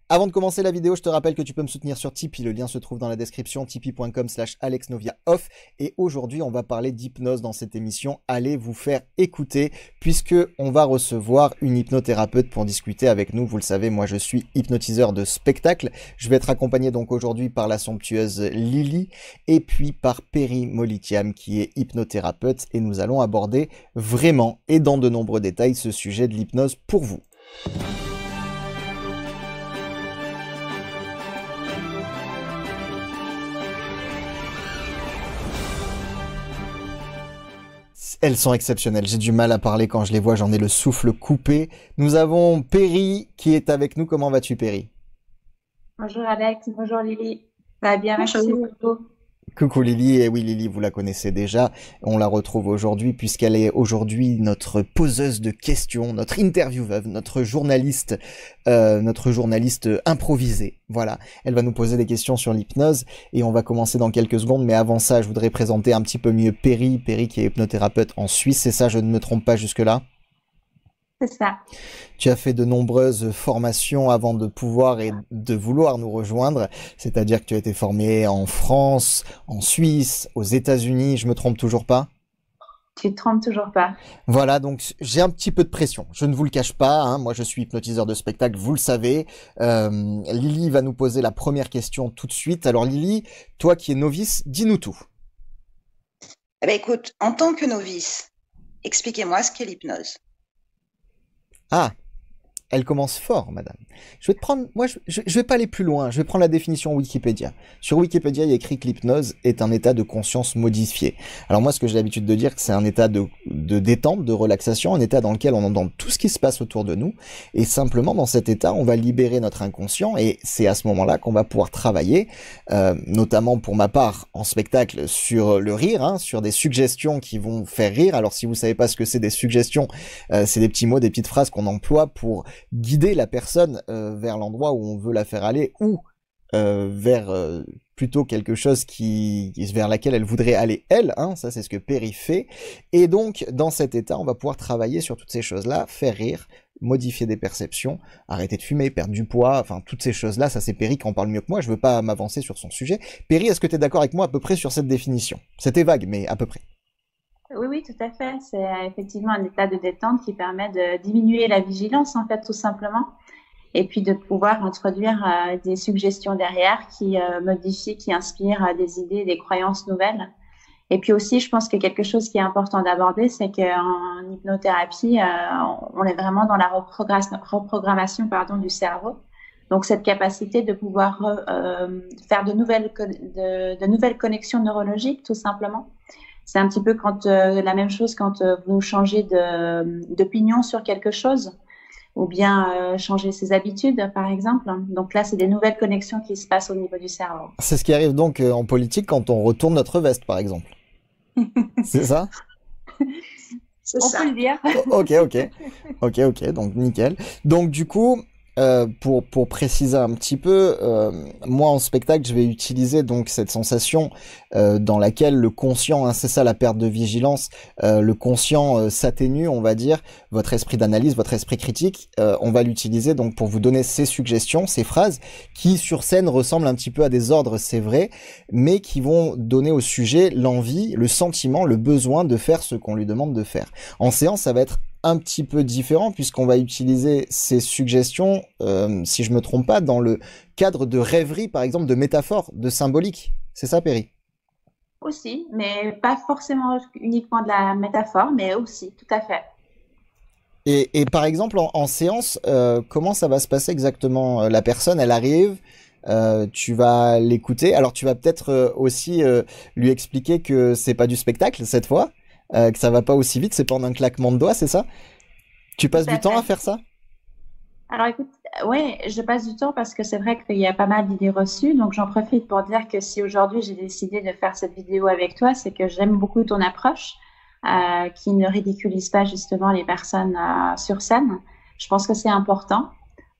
Avant de commencer la vidéo, je te rappelle que tu peux me soutenir sur Tipeee. Le lien se trouve dans la description, tipeee.com/alexnoviaoff. Et aujourd'hui, on va parler d'hypnose dans cette émission. Allez vous faire écouter puisque on va recevoir une hypnothérapeute pour discuter avec nous. Vous le savez, moi je suis hypnotiseur de spectacle. Je vais être accompagné donc aujourd'hui par la somptueuse Lily et puis par Perry Molitiam qui est hypnothérapeute. Et nous allons aborder vraiment et dans de nombreux détails ce sujet de l'hypnose pour vous. Elles sont exceptionnelles, j'ai du mal à parler quand je les vois, j'en ai le souffle coupé. Nous avons Perry qui est avec nous. Comment vas-tu, Perry? Bonjour Alex, bonjour Lily. Ça va bien, merci Bonjour. beaucoup. Coucou Lily, et oui Lily, vous la connaissez déjà, on la retrouve aujourd'hui puisqu'elle est aujourd'hui notre poseuse de questions, notre intervieweuse, notre journaliste improvisée. Voilà, elle va nous poser des questions sur l'hypnose et on va commencer dans quelques secondes, mais avant ça, je voudrais présenter un petit peu mieux Perry qui est hypnothérapeute en Suisse, c'est ça, je ne me trompe pas jusque-là? C'est ça. Tu as fait de nombreuses formations avant de pouvoir et de vouloir nous rejoindre, c'est-à-dire que tu as été formé en France, en Suisse, aux États-Unis, je me trompe toujours pas? Tu te trompes toujours pas. Voilà, donc j'ai un petit peu de pression, je ne vous le cache pas, hein, moi je suis hypnotiseur de spectacle, vous le savez. Lily va nous poser la première question tout de suite. Alors Lily, toi qui es novice, dis-nous tout. Eh ben, écoute, en tant que novice, expliquez-moi ce qu'est l'hypnose. Ah, elle commence fort, madame. Je vais te prendre, moi, je vais pas aller plus loin. Je vais prendre la définition Wikipédia. Sur Wikipédia, il y a écrit que l'hypnose est un état de conscience modifié. Alors moi, ce que j'ai l'habitude de dire, c'est un état de détente, de relaxation, un état dans lequel on entend tout ce qui se passe autour de nous. Et simplement, dans cet état, on va libérer notre inconscient. Et c'est à ce moment-là qu'on va pouvoir travailler, notamment pour ma part, en spectacle, sur le rire, hein, sur des suggestions qui vont faire rire. Alors si vous savez pas ce que c'est des suggestions, c'est des petits mots, des petites phrases qu'on emploie pour guider la personne vers l'endroit où on veut la faire aller ou vers plutôt quelque chose vers laquelle elle voudrait aller elle, hein, ça c'est ce que Perry fait. Et donc dans cet état on va pouvoir travailler sur toutes ces choses-là, faire rire, modifier des perceptions, arrêter de fumer, perdre du poids, enfin toutes ces choses-là, ça c'est Perry qui en parle mieux que moi, je veux pas m'avancer sur son sujet. Perry, est-ce que tu es d'accord avec moi à peu près sur cette définition? C'était vague mais à peu près. Oui, oui, tout à fait. C'est effectivement un état de détente qui permet de diminuer la vigilance, en fait, tout simplement. Et puis de pouvoir introduire des suggestions derrière qui modifient, qui inspirent des idées, des croyances nouvelles. Et puis aussi, je pense que quelque chose qui est important d'aborder, c'est qu'en hypnothérapie, on est vraiment dans la reprogrammation, pardon, du cerveau. Donc cette capacité de pouvoir faire de nouvelles connexions neurologiques, tout simplement. C'est un petit peu la même chose quand vous changez d'opinion sur quelque chose ou bien changer ses habitudes, par exemple. Donc là, c'est des nouvelles connexions qui se passent au niveau du cerveau. C'est ce qui arrive donc en politique quand on retourne notre veste par exemple. C'est ça? C'est On ça. peut le dire. Ok, donc nickel. Donc du coup, pour préciser un petit peu, moi en spectacle, je vais utiliser donc cette sensation dans laquelle le conscient, hein, c'est ça la perte de vigilance, le conscient s'atténue, on va dire, votre esprit d'analyse, votre esprit critique, on va l'utiliser donc pour vous donner ces suggestions, ces phrases qui sur scène ressemblent un petit peu à des ordres, c'est vrai, mais qui vont donner au sujet l'envie, le sentiment, le besoin de faire ce qu'on lui demande de faire. En séance, ça va être un petit peu différent puisqu'on va utiliser ces suggestions, si je me trompe pas, dans le cadre de rêverie, par exemple, de métaphores, de symbolique. C'est ça, Perry? Aussi, mais pas forcément uniquement de la métaphore, mais aussi, tout à fait. Et par exemple, en séance, comment ça va se passer exactement? La personne, elle arrive, tu vas l'écouter. Alors, tu vas peut-être aussi lui expliquer que c'est pas du spectacle cette fois, que ça va pas aussi vite, c'est pas en un claquement de doigts, c'est ça? Tu Tout passes du à temps à fait. faire ça? Alors écoute, ouais, je passe du temps parce que c'est vrai qu'il y a pas mal d'idées reçues, donc j'en profite pour dire que si aujourd'hui j'ai décidé de faire cette vidéo avec toi, c'est que j'aime beaucoup ton approche, qui ne ridiculise pas justement les personnes sur scène. Je pense que c'est important.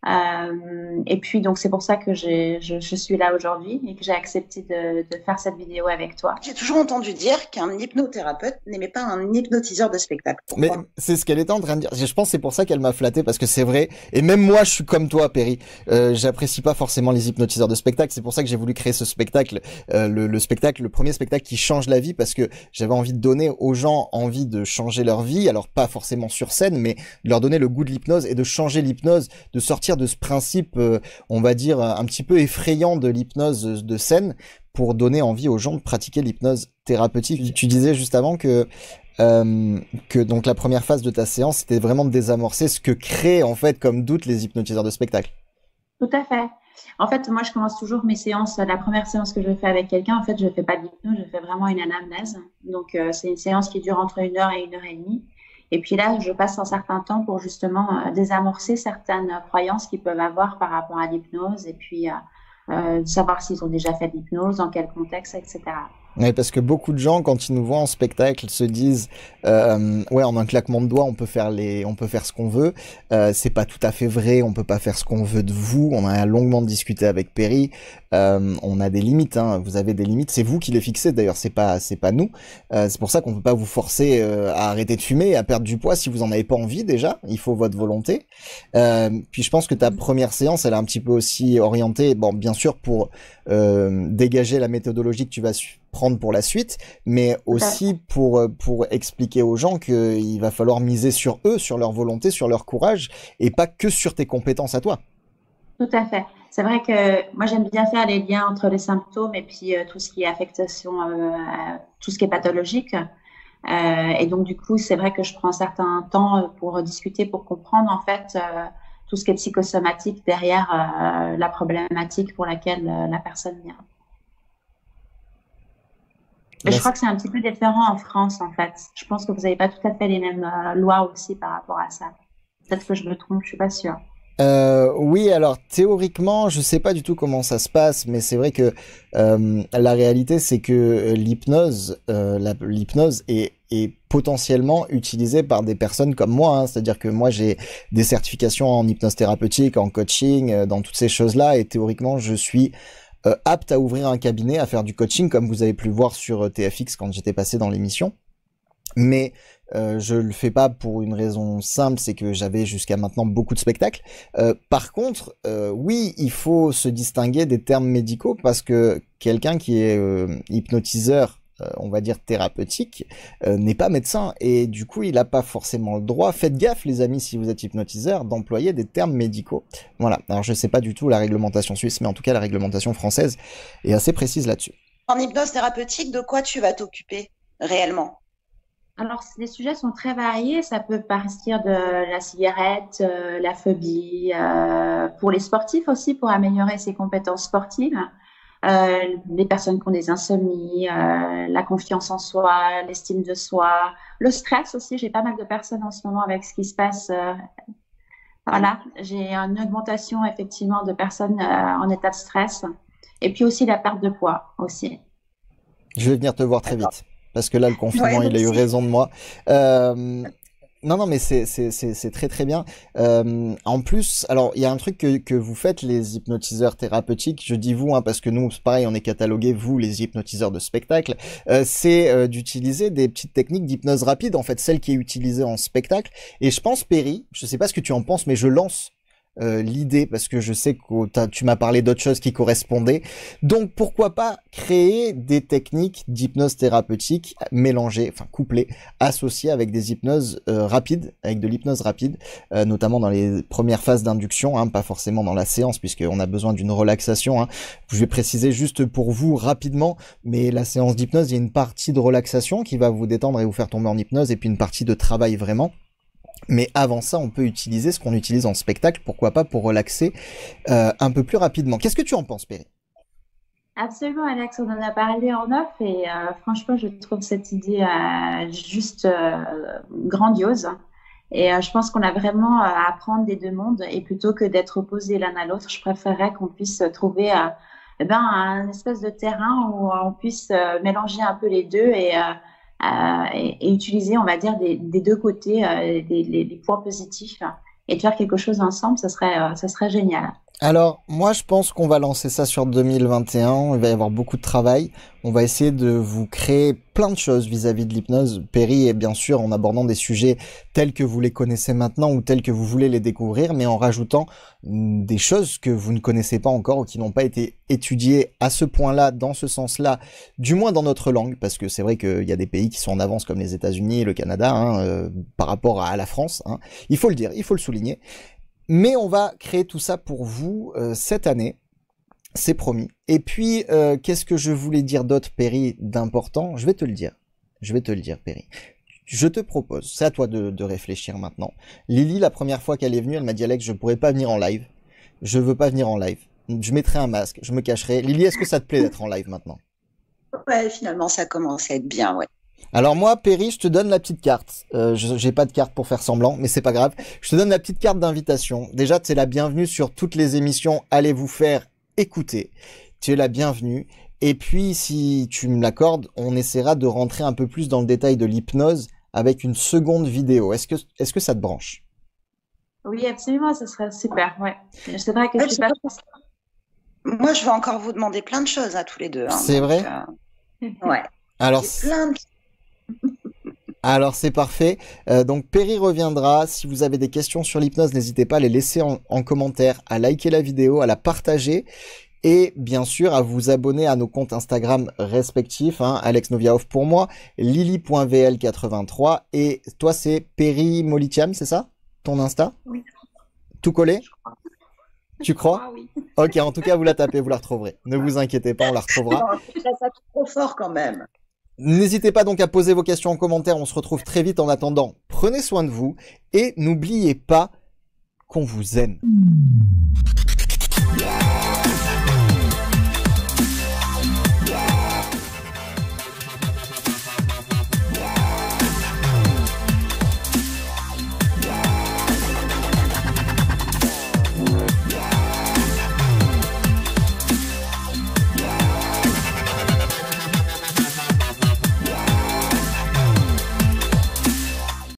Et puis, donc, c'est pour ça que je suis là aujourd'hui et que j'ai accepté de faire cette vidéo avec toi. J'ai toujours entendu dire qu'un hypnothérapeute n'aimait pas un hypnotiseur de spectacle. Mais Pourquoi? c'est ce qu'elle était en train de dire. Je pense que c'est pour ça qu'elle m'a flatté, parce que c'est vrai. Et même moi, je suis comme toi, Perry. J'apprécie pas forcément les hypnotiseurs de spectacle. C'est pour ça que j'ai voulu créer ce spectacle, le premier spectacle qui change la vie, parce que j'avais envie de donner aux gens envie de changer leur vie. Alors pas forcément sur scène, mais de leur donner le goût de l'hypnose et de changer l'hypnose, de sortir de ce principe, on va dire, un petit peu effrayant de l'hypnose de scène, pour donner envie aux gens de pratiquer l'hypnose thérapeutique. Tu disais juste avant que donc la première phase de ta séance, c'était vraiment de désamorcer ce que créent en fait comme doute les hypnotiseurs de spectacle. Tout à fait. En fait, moi, je commence toujours mes séances. La première séance que je fais avec quelqu'un, en fait, je ne fais pas d'hypnose, je fais vraiment une anamnèse. Donc, c'est une séance qui dure entre 1 heure et 1 heure et demie. Et puis là, je passe un certain temps pour justement désamorcer certaines croyances qu'ils peuvent avoir par rapport à l'hypnose et puis savoir s'ils ont déjà fait de l'hypnose, dans quel contexte, etc. Ouais, parce que beaucoup de gens, quand ils nous voient en spectacle, se disent ouais, en un claquement de doigts, on peut faire ce qu'on veut. C'est pas tout à fait vrai. On peut pas faire ce qu'on veut de vous. On a longuement discuté avec Perry. On a des limites. Hein. Vous avez des limites. C'est vous qui les fixez. D'ailleurs, c'est pas nous. C'est pour ça qu'on peut pas vous forcer à arrêter de fumer et à perdre du poids si vous en avez pas envie déjà. Il faut votre volonté. Puis je pense que ta première séance, elle est un petit peu aussi orientée. Bon, bien sûr pour dégager la méthodologie que tu vas prendre pour la suite, mais aussi pour expliquer aux gens qu'il va falloir miser sur eux, sur leur volonté, sur leur courage, et pas que sur tes compétences à toi. Tout à fait. C'est vrai que moi, j'aime bien faire les liens entre les symptômes et puis tout ce qui est affectation, tout ce qui est pathologique. Et donc, du coup, c'est vrai que je prends un certain temps pour discuter, pour comprendre en fait tout ce qui est psychosomatique derrière la problématique pour laquelle la personne vient. Mais je crois que c'est un petit peu différent en France, en fait. Je pense que vous n'avez pas tout à fait les mêmes lois aussi par rapport à ça. Peut-être que je me trompe, je suis pas sûre. Oui, alors théoriquement, je sais pas du tout comment ça se passe, mais c'est vrai que la réalité, c'est que l'hypnose, l'hypnose est potentiellement utilisée par des personnes comme moi. Hein. C'est-à-dire que moi, j'ai des certifications en hypnose thérapeutique, en coaching, dans toutes ces choses-là, et théoriquement, je suis apte à ouvrir un cabinet, à faire du coaching, comme vous avez pu le voir sur TFX quand j'étais passé dans l'émission. Mais je le fais pas pour une raison simple, c'est que j'avais jusqu'à maintenant beaucoup de spectacles. Par contre, oui, il faut se distinguer des termes médicaux, parce que quelqu'un qui est hypnotiseur, on va dire thérapeutique, n'est pas médecin, et du coup il n'a pas forcément le droit. Faites gaffe les amis, si vous êtes hypnotiseur, d'employer des termes médicaux. Voilà, alors je sais pas du tout la réglementation suisse, mais en tout cas la réglementation française est assez précise là-dessus. En hypnose thérapeutique, de quoi tu vas t'occuper réellement? Alors, les sujets sont très variés. Ça peut partir de la cigarette, la phobie, pour les sportifs aussi, pour améliorer ses compétences sportives. Les personnes qui ont des insomnies, la confiance en soi, l'estime de soi, le stress aussi. J'ai pas mal de personnes en ce moment avec ce qui se passe. Voilà, j'ai une augmentation effectivement de personnes en état de stress. Et puis aussi la perte de poids aussi. Je vais venir te voir très vite, parce que là, le confinement, Ouais, il a eu aussi. raison de moi. Non, mais c'est très très bien. En plus, alors il y a un truc que vous faites, les hypnotiseurs thérapeutiques. Je dis vous, hein, parce que nous, c'est pareil, on est catalogués, vous, les hypnotiseurs de spectacle. C'est d'utiliser des petites techniques d'hypnose rapide, en fait, celle qui est utilisée en spectacle. Et je pense, Perry, je sais pas ce que tu en penses, mais je lance l'idée, parce que je sais que tu m'as parlé d'autres choses qui correspondaient. Donc pourquoi pas créer des techniques d'hypnose thérapeutique mélangées, enfin couplées, associées avec des hypnoses rapides, avec de l'hypnose rapide, notamment dans les premières phases d'induction, hein, pas forcément dans la séance, puisqu'on a besoin d'une relaxation. Hein. Je vais préciser juste pour vous rapidement, mais la séance d'hypnose, il y a une partie de relaxation qui va vous détendre et vous faire tomber en hypnose, et puis une partie de travail vraiment. Mais avant ça, on peut utiliser ce qu'on utilise en spectacle, pourquoi pas pour relaxer un peu plus rapidement. Qu'est-ce que tu en penses, Perry? Absolument, Alex, on en a parlé en off et franchement, je trouve cette idée juste grandiose. Et je pense qu'on a vraiment à apprendre des deux mondes et plutôt que d'être opposés l'un à l'autre, je préférerais qu'on puisse trouver un espèce de terrain où on puisse mélanger un peu les deux et utiliser, on va dire, des deux côtés les points positifs et de faire quelque chose ensemble, ça serait génial. Alors, moi, je pense qu'on va lancer ça sur 2021. Il va y avoir beaucoup de travail. On va essayer de vous créer plein de choses vis-à-vis de l'hypnose. Perry, et bien sûr, en abordant des sujets tels que vous les connaissez maintenant ou tels que vous voulez les découvrir, mais en rajoutant des choses que vous ne connaissez pas encore ou qui n'ont pas été étudiées à ce point-là, dans ce sens-là, du moins dans notre langue, parce que c'est vrai qu'il y a des pays qui sont en avance comme les États-Unis et le Canada, par rapport à la France. Il faut le dire, il faut le souligner. Mais on va créer tout ça pour vous cette année, c'est promis. Et puis, qu'est-ce que je voulais dire d'autre, Perry, d'important? Je vais te le dire, Perry. Je te propose, c'est à toi de réfléchir maintenant. Lily, la première fois qu'elle est venue, elle m'a dit, Alex, je pourrais pas venir en live. Je veux pas venir en live. Je mettrai un masque, je me cacherai. Lily, est-ce que ça te plaît d'être en live maintenant? Ouais, finalement, ça commence à être bien, ouais. Alors moi, Perry, je te donne la petite carte. J'ai pas de carte pour faire semblant, mais c'est pas grave. Je te donne la petite carte d'invitation. Déjà, tu es la bienvenue sur toutes les émissions. Allez vous faire écouter. Tu es la bienvenue. Et puis, si tu me l'accordes, on essaiera de rentrer un peu plus dans le détail de l'hypnose avec une seconde vidéo. Est-ce que ça te branche? Oui, absolument, ça serait super. Ouais. C'est vrai que je suis pas. Moi, je vais encore vous demander plein de choses à tous les deux. C'est vrai? Ouais. Alors, j'ai plein de... Alors c'est parfait. Donc Perry reviendra. Si vous avez des questions sur l'hypnose, n'hésitez pas à les laisser en commentaire, à liker la vidéo, à la partager et bien sûr à vous abonner à nos comptes Instagram respectifs. Alex Noviaoff pour moi, Lily.vl83 et toi c'est Perry Molitiam, c'est ça? Ton Insta? Oui. Tout collé? Tu crois? Ah, oui. Ok, en tout cas vous la tapez, vous la retrouverez. Ne vous inquiétez pas, on la retrouvera. Non, ça trop fort quand même. N'hésitez pas donc à poser vos questions en commentaire, on se retrouve très vite. En attendant, prenez soin de vous et n'oubliez pas qu'on vous aime.